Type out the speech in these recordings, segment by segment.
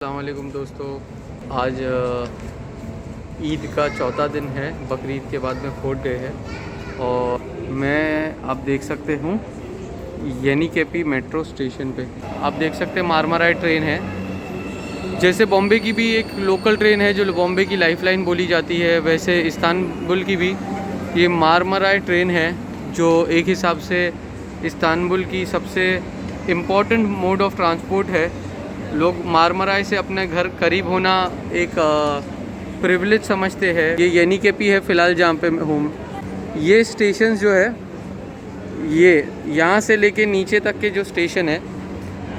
अस्सलाम वालेकुम दोस्तों। आज ईद का चौथा दिन है। बकरीद के बाद में 4th डे है और मैं आप देख सकते हूँ येनिकेपी मेट्रो स्टेशन पे। आप देख सकते हैं मारमाराई ट्रेन है। जैसे बॉम्बे की भी एक लोकल ट्रेन है जो बॉम्बे की लाइफलाइन बोली जाती है, वैसे इस्तांबुल की भी ये मारमाराई ट्रेन है जो एक हिसाब से इस्तांबुल की सबसे इम्पॉर्टेंट मोड ऑफ ट्रांसपोर्ट है। लोग मारमाराई से अपने घर करीब होना एक प्रिविलेज समझते हैं। ये येनिकेपी है फ़िलहाल जहाँ पे मैं हूँ। ये स्टेशन जो है ये यहाँ से लेके नीचे तक के जो स्टेशन है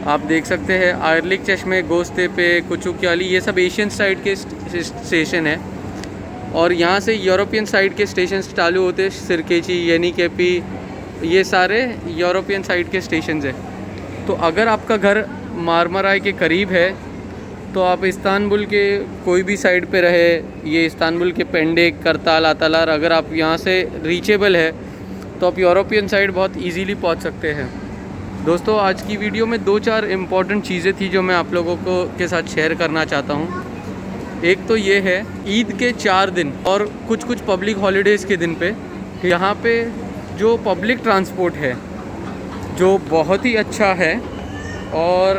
आप देख सकते हैं, आयरलिक चश्मे, गोस्तेपे, कुचुक्याली, ये सब एशियन साइड के स्टेशन है। और यहाँ से यूरोपियन साइड के स्टेशन चालू होते हैं, सिरकेची, येनिकेपी, ये सारे यूरोपियन साइड के स्टेशन है। तो अगर आपका घर मारमाराई के करीब है तो आप इस्तांबुल के कोई भी साइड पे रहे, ये इस्तांबुल के पेंडिक, करताल, अतालार, अगर आप यहाँ से रीचेबल है तो आप यूरोपियन साइड बहुत इजीली पहुँच सकते हैं। दोस्तों आज की वीडियो में 2-4 इम्पॉर्टेंट चीज़ें थी जो मैं आप लोगों को के साथ शेयर करना चाहता हूँ। एक तो ये है ईद के 4 दिन और कुछ पब्लिक हॉलीडेज़ के दिन पे यहाँ पे जो पब्लिक ट्रांसपोर्ट है जो बहुत ही अच्छा है और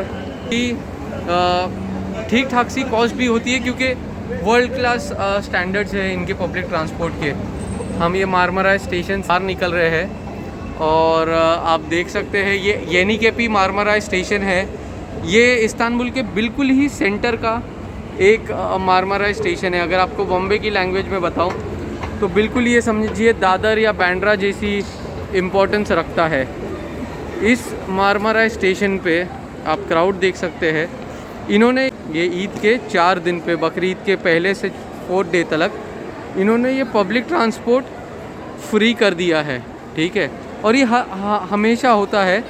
ठीक ठाक सी कॉस्ट भी होती है, क्योंकि वर्ल्ड क्लास स्टैंडर्ड्स है इनके पब्लिक ट्रांसपोर्ट के। हम ये मारमाराई स्टेशन बाहर निकल रहे हैं और आप देख सकते हैं ये येनिकेपी मारमाराई स्टेशन है। ये इस्तांबुल के बिल्कुल ही सेंटर का एक मारमाराई स्टेशन है। अगर आपको बॉम्बे की लैंग्वेज में बताऊं तो बिल्कुल ये समझिए दादर या बैंड्रा जैसी इम्पोर्टेंस रखता है। इस मारमाराई स्टेशन पे आप क्राउड देख सकते हैं। इन्होंने ये ईद के 4 दिन पे, बकरीद के पहले से 4th डे तक इन्होंने ये पब्लिक ट्रांसपोर्ट फ्री कर दिया है, ठीक है। और ये हमेशा होता है।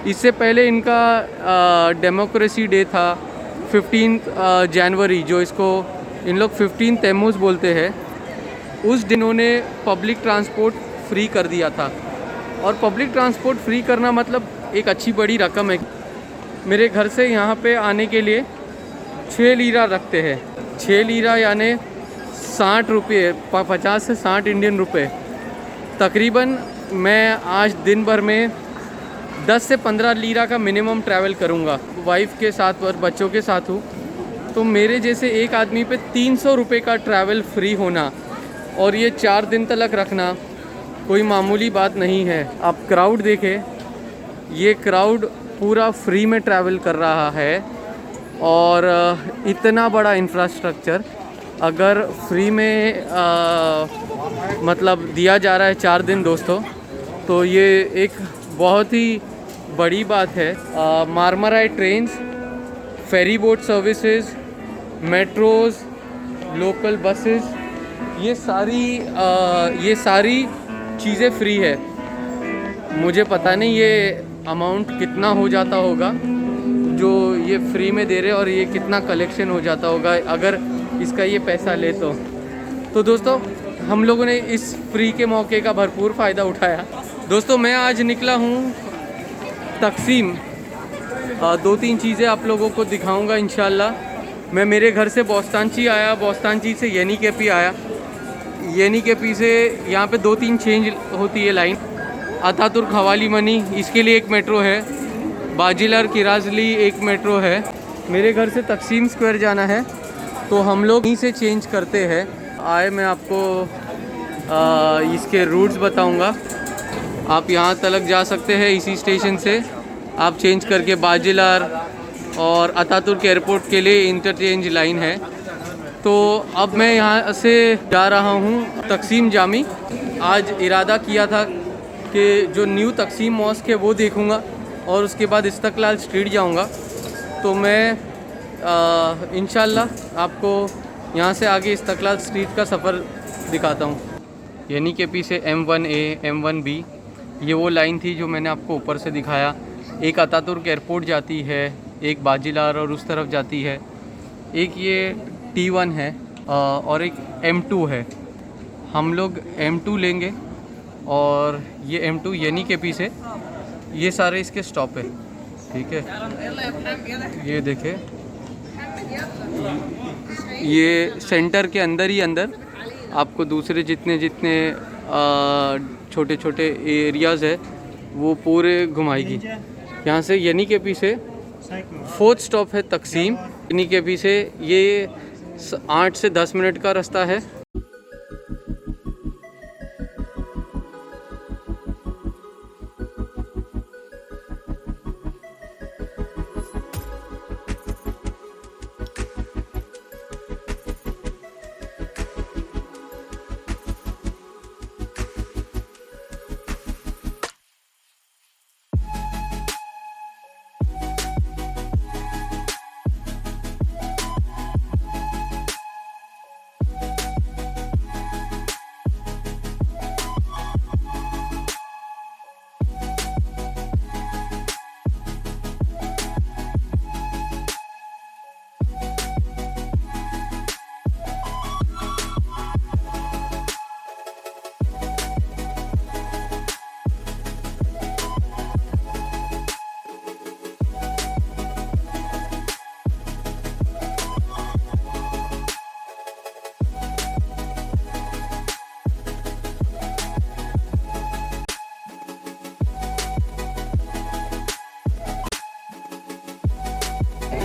इससे पहले इनका डेमोक्रेसी डे था 15 जनवरी, जो इसको इन लोग 15 तैमूज़ बोलते हैं। उस दिन उन्होंने पब्लिक ट्रांसपोर्ट फ्री कर दिया था। और पब्लिक ट्रांसपोर्ट फ्री करना मतलब एक अच्छी बड़ी रकम है। मेरे घर से यहाँ पे आने के लिए 6 लीरा रखते हैं। 6 लीरा यानी 60 रुपये, 50 से 60 इंडियन रुपए। तकरीबन मैं आज दिन भर में 10 से 15 लीरा का मिनिमम ट्रैवल करूँगा। वाइफ के साथ और बच्चों के साथ हूँ, तो मेरे जैसे एक आदमी पे 300 रुपये का ट्रैवल फ्री होना और ये 4 दिन तक रखना कोई मामूली बात नहीं है। आप क्राउड देखें, ये क्राउड पूरा फ्री में ट्रैवल कर रहा है और इतना बड़ा इंफ्रास्ट्रक्चर अगर फ्री में मतलब दिया जा रहा है 4 दिन दोस्तों, तो ये एक बहुत ही बड़ी बात है। Marmaray trains, ferry boat services, metros, local buses, ये सारी चीज़ें फ्री है। मुझे पता नहीं ये अमाउंट कितना हो जाता होगा जो ये फ्री में दे रहे, और ये कितना कलेक्शन हो जाता होगा अगर इसका ये पैसा ले तो दोस्तों हम लोगों ने इस फ्री के मौके का भरपूर फ़ायदा उठाया। दोस्तों मैं आज निकला हूँ तकसीम। 2-3 चीज़ें आप लोगों को दिखाऊंगा इंशाल्लाह। मैं मेरे घर से बोस्तांची आया, बोस्तांची से येनिकेपी आया, येनिकेपी से यहाँ पे 2-3 चेंज होती है लाइन। अतातुर्क हवाली मनी, इसके लिए एक मेट्रो है। बाजिलार किराजली एक मेट्रो है। मेरे घर से तकसीम स्क्वायर जाना है तो हम लोग यहीं से चेंज करते हैं। आए मैं आपको इसके रूट्स बताऊंगा। आप यहाँ तक जा सकते हैं इसी स्टेशन से। आप चेंज करके बाजिलार और अतातुर्क एयरपोर्ट के लिए इंटरचेंज लाइन है। तो अब मैं यहाँ से जा रहा हूँ तकसीम जामी। आज इरादा किया था कि जो न्यू तकसीम मॉस्क है वो देखूँगा और उसके बाद इस्तकलाल स्ट्रीट जाऊँगा। तो मैं इंशाल्लाह आपको यहाँ से आगे इस्तकलाल स्ट्रीट का सफ़र दिखाता हूँ। येनिकेपी से M1A, M1B, ये वो लाइन थी जो मैंने आपको ऊपर से दिखाया। एक अतातुर्क एयरपोर्ट जाती है, एक बाजिलार और उस तरफ जाती है, एक ये T1 है और एक M2 है। हम लोग M2 लेंगे और ये M2 येनिकेपी से, ये सारे इसके स्टॉप है, ठीक है। ये देखें ये सेंटर के अंदर ही अंदर आपको दूसरे जितने जितने छोटे छोटे एरियाज़ है वो पूरे घुमाएगी। यहाँ से यानी के पीछे 4th स्टॉप है तकसीम। यानी के पीछे ये 8 से 10 मिनट का रास्ता है।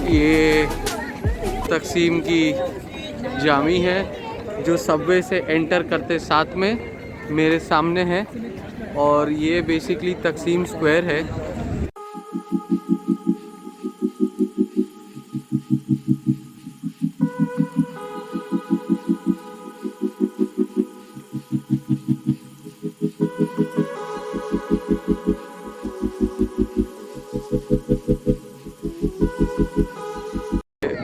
ये तकसीम की जामी है जो सबवे से एंटर करते साथ में मेरे सामने है, और ये बेसिकली तकसीम स्क्वायर है।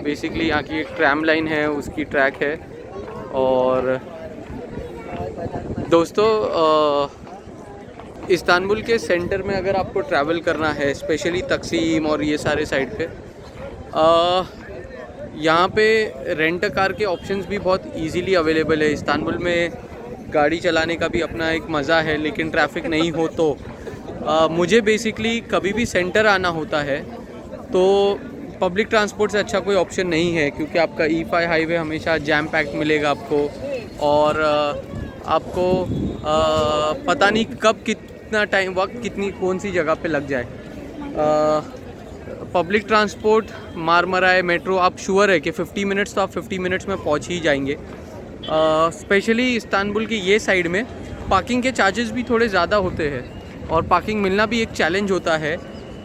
बेसिकली यहाँ की एक ट्रैम लाइन है, उसकी ट्रैक है। और दोस्तों इस्तांबुल के सेंटर में अगर आपको ट्रैवल करना है, स्पेशली तकसीम और ये सारे साइड पे, यहाँ पे रेंट कार के ऑप्शंस भी बहुत इजीली अवेलेबल है। इस्तांबुल में गाड़ी चलाने का भी अपना एक मज़ा है, लेकिन ट्रैफिक नहीं हो तो मुझे बेसिकली कभी भी सेंटर आना होता है तो पब्लिक ट्रांसपोर्ट से अच्छा कोई ऑप्शन नहीं है, क्योंकि आपका E5 हाईवे हमेशा जैम पैक्ड मिलेगा आपको, और आपको पता नहीं कब कितना टाइम वक्त कितनी कौन सी जगह पे लग जाए। पब्लिक ट्रांसपोर्ट मारमराई मेट्रो आप श्योर है कि 50 मिनट्स तो आप 50 मिनट्स में पहुंच ही जाएंगे। स्पेशली इस्तांबुल की ये साइड में पार्किंग के चार्जेस भी थोड़े ज़्यादा होते हैं, और पार्किंग मिलना भी एक चैलेंज होता है।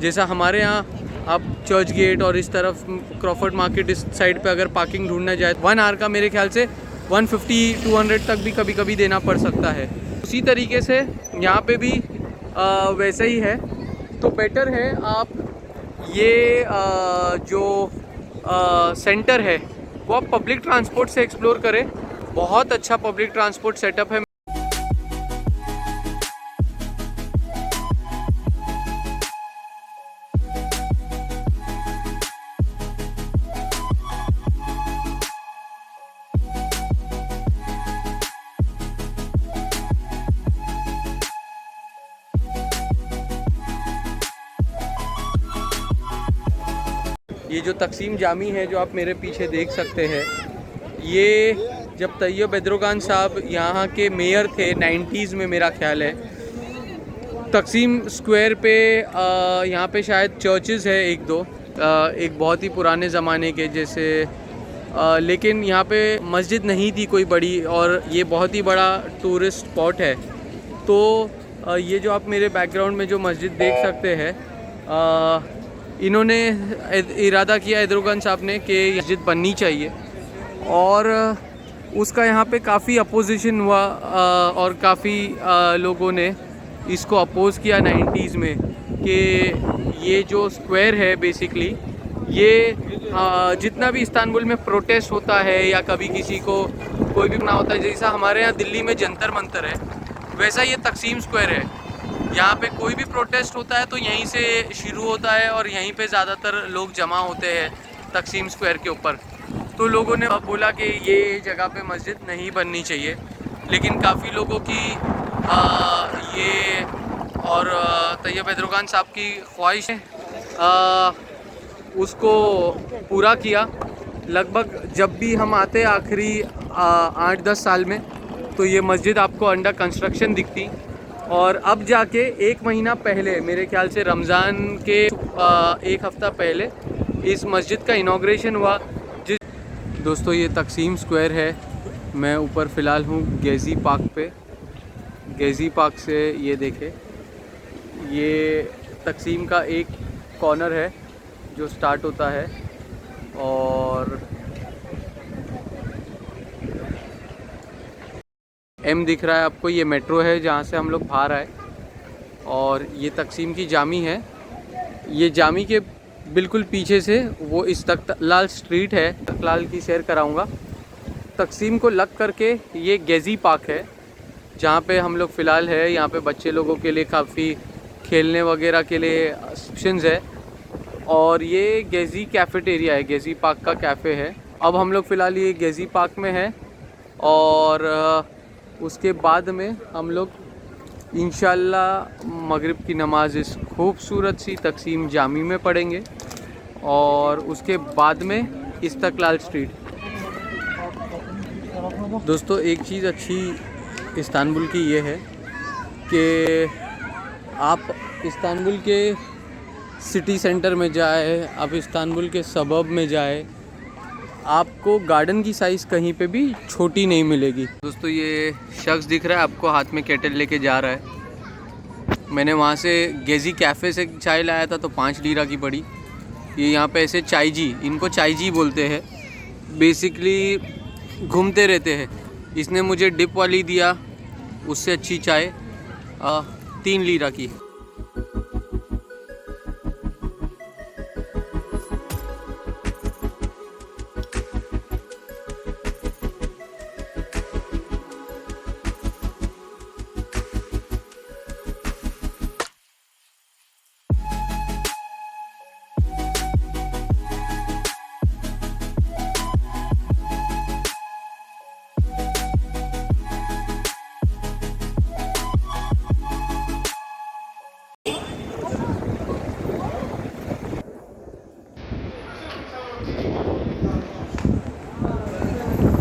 जैसा हमारे यहाँ आप चर्च गेट और इस तरफ क्रॉफर्ड मार्केट इस साइड पे अगर पार्किंग ढूंढना जाए 1 आवर का मेरे ख्याल से 150-200 तक भी कभी कभी देना पड़ सकता है। उसी तरीके से यहाँ पे भी वैसे ही है। तो बेटर है आप ये जो सेंटर है वो आप पब्लिक ट्रांसपोर्ट से एक्सप्लोर करें। बहुत अच्छा पब्लिक ट्रांसपोर्ट सेटअप है। ये जो तकसीम जामी है जो आप मेरे पीछे देख सकते हैं, ये जब तैयब एर्दोगान साहब यहाँ के मेयर थे 90s में मेरा ख्याल है, तकसीम स्क्वायर पे यहाँ पे शायद चर्चेज़ है एक दो, एक बहुत ही पुराने ज़माने के जैसे, लेकिन यहाँ पे मस्जिद नहीं थी कोई बड़ी, और ये बहुत ही बड़ा टूरिस्ट स्पॉट है। तो ये जो आप मेरे बैकग्राउंड में जो मस्जिद देख सकते हैं, इन्होंने इरादा किया एर्दोगान साहब ने कि मस्जिद बननी चाहिए, और उसका यहाँ पे काफ़ी अपोजिशन हुआ, और काफ़ी लोगों ने इसको अपोज़ किया 90s में कि ये जो स्क्वायर है बेसिकली ये जितना भी इस्तांबुल में प्रोटेस्ट होता है या कभी किसी को कोई भी बना होता है, जैसा हमारे यहाँ दिल्ली में जंतर मंतर है, वैसा ये तकसीम स्क्वायर है। यहाँ पे कोई भी प्रोटेस्ट होता है तो यहीं से शुरू होता है, और यहीं पे ज़्यादातर लोग जमा होते हैं तकसीम स्क्वायर के ऊपर। तो लोगों ने बोला कि ये जगह पे मस्जिद नहीं बननी चाहिए, लेकिन काफ़ी लोगों की ये और तैयब एर्दोगान साहब की ख्वाहिश है उसको पूरा किया, लगभग जब भी हम आते हैं आखिरी 8-10 साल में, तो ये मस्जिद आपको अंडर कंस्ट्रक्शन दिखती। और अब जाके 1 महीना पहले, मेरे ख्याल से रमज़ान के 1 हफ़्ता पहले इस मस्जिद का इनॉग्रेशन हुआ। दोस्तों ये तकसीम स्क्वायर है। मैं ऊपर फ़िलहाल हूँ गेज़ी पार्क पे। गेज़ी पार्क से ये देखें, ये तकसीम का एक कॉर्नर है जो स्टार्ट होता है, और एम दिख रहा है आपको, ये मेट्रो है जहाँ से हम लोग बाहर आए। और ये तकसीम की जामी है। ये जामी के बिल्कुल पीछे से वो इस्तकलाल स्ट्रीट है, इस्तकलाल की सैर कराऊंगा। तकसीम को लग करके ये गेज़ी पार्क है जहाँ पे हम लोग फ़िलहाल है। यहाँ पे बच्चे लोगों के लिए काफ़ी खेलने वगैरह के लिए ऑप्शंस है। और ये गेज़ी कैफ़ेटेरिया है, गेज़ी पार्क का कैफ़े है। अब हम लोग फ़िलहाल ये गेज़ी पार्क में हैं, और उसके बाद में हम लोग इंशाल्लाह मगरिब की नमाज़ इस खूबसूरत सी तकसीम जामी में पढ़ेंगे, और उसके बाद में इस्तकलाल स्ट्रीट। दोस्तों एक चीज़ अच्छी इस्तांबुल की ये है कि आप इस्तांबुल के सिटी सेंटर में जाए, आप इस्तांबुल के सबब में जाए, आपको गार्डन की साइज़ कहीं पे भी छोटी नहीं मिलेगी। दोस्तों ये शख्स दिख रहा है आपको, हाथ में केटल लेके जा रहा है। मैंने वहाँ से गेज़ी कैफ़े से चाय लाया था तो 5 लीरा की पड़ी। ये यहाँ पे ऐसे चाय जी, इनको चाय जी बोलते हैं, बेसिकली घूमते रहते हैं। इसने मुझे डिप वाली दिया, उससे अच्छी चाय 3 लीरा की।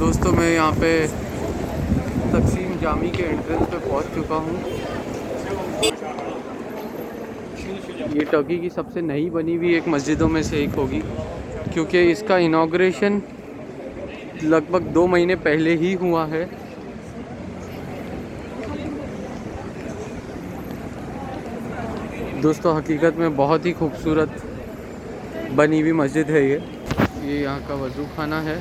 दोस्तों मैं यहाँ पे तकसीम जामी के एंट्रेंस पे पहुँच चुका हूँ। ये टर्की की सबसे नई बनी हुई एक मस्जिदों में से एक होगी, क्योंकि इसका इनॉग्रेशन लगभग 2 महीने पहले ही हुआ है। दोस्तों हकीकत में बहुत ही खूबसूरत बनी हुई मस्जिद है ये यहाँ का वज़ू खाना है।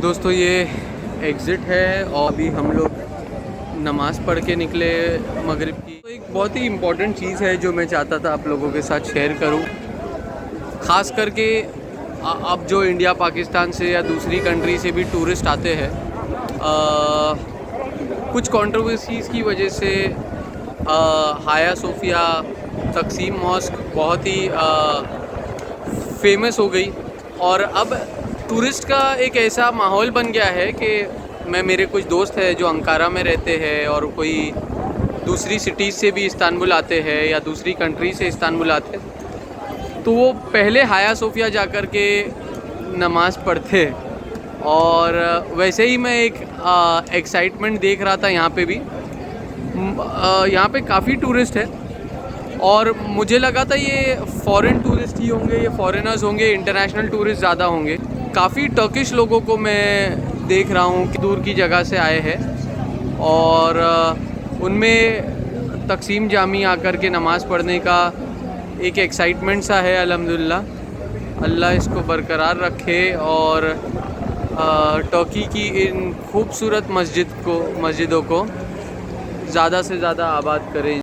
दोस्तों ये एग्ज़िट है, और अभी हम लोग नमाज़ पढ़ के निकले मगरिब की। तो एक बहुत ही इम्पोर्टेंट चीज़ है जो मैं चाहता था आप लोगों के साथ शेयर करूं, ख़ास करके अब जो इंडिया पाकिस्तान से या दूसरी कंट्री से भी टूरिस्ट आते हैं, कुछ कंट्रोवर्सीज़ की वजह से हाया सोफिया तकसीम मॉस्क बहुत ही फेमस हो गई, और अब टूरिस्ट का एक ऐसा माहौल बन गया है कि मेरे कुछ दोस्त हैं जो अंकारा में रहते हैं और कोई दूसरी सिटीज़ से भी इस्तांबुल आते हैं या दूसरी कंट्री से इस्तांबुल आते हैं, तो वो पहले हाया सोफिया जाकर के नमाज़ पढ़ते। और वैसे ही मैं एक एक्साइटमेंट देख रहा था यहाँ पे भी। यहाँ पे काफ़ी टूरिस्ट है और मुझे लगा था ये फॉरेन टूरिस्ट ही होंगे, ये फॉरेनर्स होंगे, इंटरनेशनल टूरिस्ट ज़्यादा होंगे। काफ़ी टर्किश लोगों को मैं देख रहा हूँ कि दूर की जगह से आए हैं और उनमें तकसीम जामी आकर के नमाज़ पढ़ने का एक एक्साइटमेंट सा है। अल्हम्दुलिल्लाह, अल्लाह इसको बरकरार रखे और टर्की की इन खूबसूरत मस्जिदों को ज़्यादा से ज़्यादा आबाद करें।